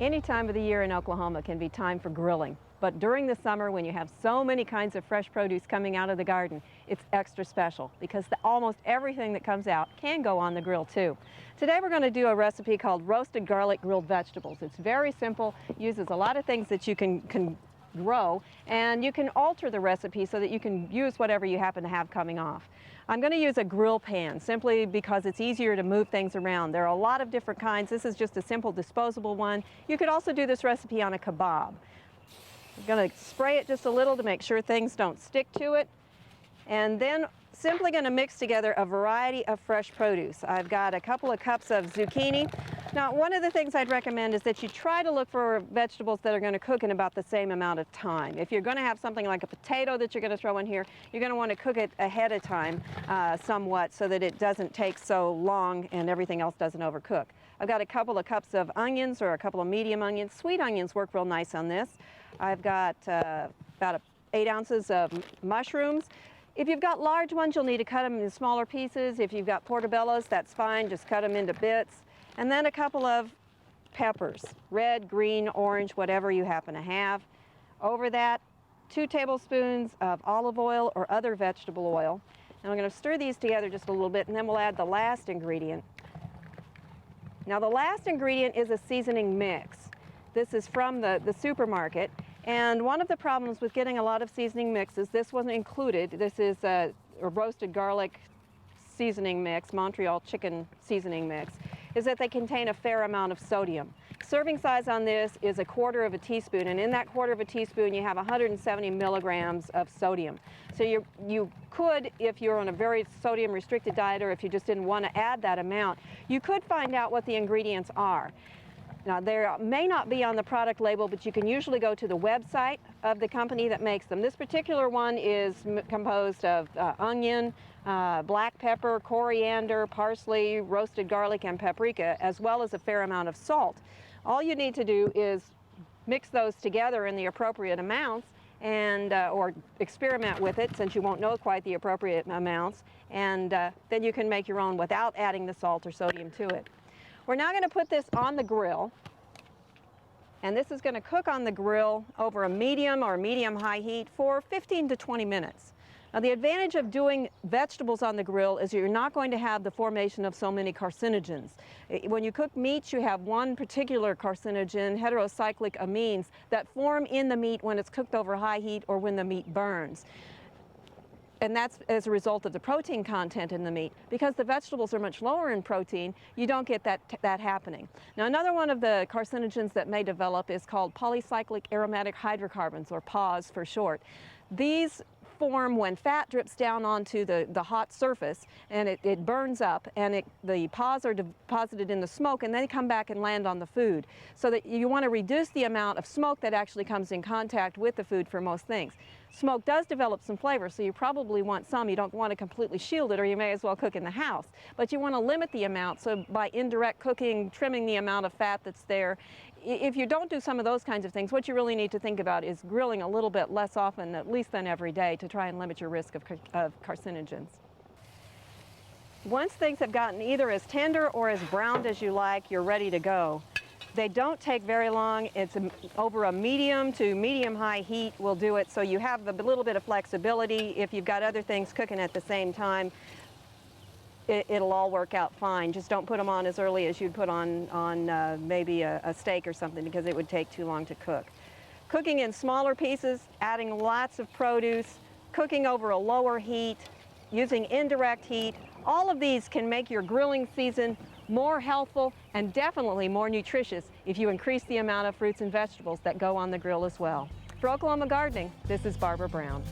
Any time of the year in Oklahoma can be time for grilling, but during the summer when you have so many kinds of fresh produce coming out of the garden, it's extra special because almost everything that comes out can go on the grill too. Today we're going to do a recipe called roasted garlic grilled vegetables. It's very simple, uses a lot of things that you can grow, and you can alter the recipe so that you can use whatever you happen to have coming off. I'm going to use a grill pan simply because it's easier to move things around. There are a lot of different kinds. This is just a simple disposable one. You could also do this recipe on a kebab. I'm going to spray it just a little to make sure things don't stick to it, and then simply going to mix together a variety of fresh produce. I've got a couple of cups of zucchini. Now, one of the things I'd recommend is that you try to look for vegetables that are going to cook in about the same amount of time. If you're going to have something like a potato that you're going to throw in here, you're going to want to cook it ahead of time somewhat so that it doesn't take so long and everything else doesn't overcook. I've got a couple of cups of onions, or a couple of medium onions. Sweet onions work real nice on this. I've got about 8 ounces of mushrooms. If you've got large ones, you'll need to cut them in smaller pieces. If you've got portobellos, that's fine, just cut them into bits. And then a couple of peppers, red, green, orange, whatever you happen to have. Over that, 2 tablespoons of olive oil or other vegetable oil. And I'm going to stir these together just a little bit, and then we'll add the last ingredient. Now, the last ingredient is a seasoning mix. This is from the supermarket. And one of the problems with getting a lot of seasoning mixes, this wasn't included. This is a roasted garlic seasoning mix, Montreal chicken seasoning mix, is that they contain a fair amount of sodium. Serving size on this is 1/4 teaspoon, and in that 1/4 teaspoon you have 170 milligrams of sodium. So you could, if you're on a very sodium restricted diet, or if you just didn't want to add that amount, you could find out what the ingredients are. Now, they may not be on the product label, but you can usually go to the website of the company that makes them. This particular one is composed of onion, black pepper, coriander, parsley, roasted garlic, and paprika, as well as a fair amount of salt. All you need to do is mix those together in the appropriate amounts, and or experiment with it, since you won't know quite the appropriate amounts, and then you can make your own without adding the salt or sodium to it. We're now going to put this on the grill, and this is going to cook on the grill over a medium or medium-high heat for 15 to 20 minutes. Now, the advantage of doing vegetables on the grill is you're not going to have the formation of so many carcinogens. When you cook meats, you have one particular carcinogen, heterocyclic amines, that form in the meat when it's cooked over high heat or when the meat burns. And that's as a result of the protein content in the meat. Because the vegetables are much lower in protein, you don't get that happening. Now, another one of the carcinogens that may develop is called polycyclic aromatic hydrocarbons, or PAHs for short. These form when fat drips down onto the hot surface, and it burns up, and the PAHs are deposited in the smoke, and they come back and land on the food. So that you want to reduce the amount of smoke that actually comes in contact with the food for most things. Smoke does develop some flavor, so you probably want some. You don't want to completely shield it, or you may as well cook in the house. But you want to limit the amount, so by indirect cooking, trimming the amount of fat that's there. If you don't do some of those kinds of things, what you really need to think about is grilling a little bit less often, at least than every day, to try and limit your risk of carcinogens. Once things have gotten either as tender or as browned as you like, you're ready to go. They don't take very long. It's over a medium to medium-high heat will do it, so you have a little bit of flexibility. If you've got other things cooking at the same time, it'll all work out fine. Just don't put them on as early as you'd put on maybe a steak or something, because it would take too long to cook. Cooking in smaller pieces, adding lots of produce, cooking over a lower heat, using indirect heat, all of these can make your grilling season more healthful and definitely more nutritious if you increase the amount of fruits and vegetables that go on the grill as well. For Oklahoma Gardening, this is Barbara Brown.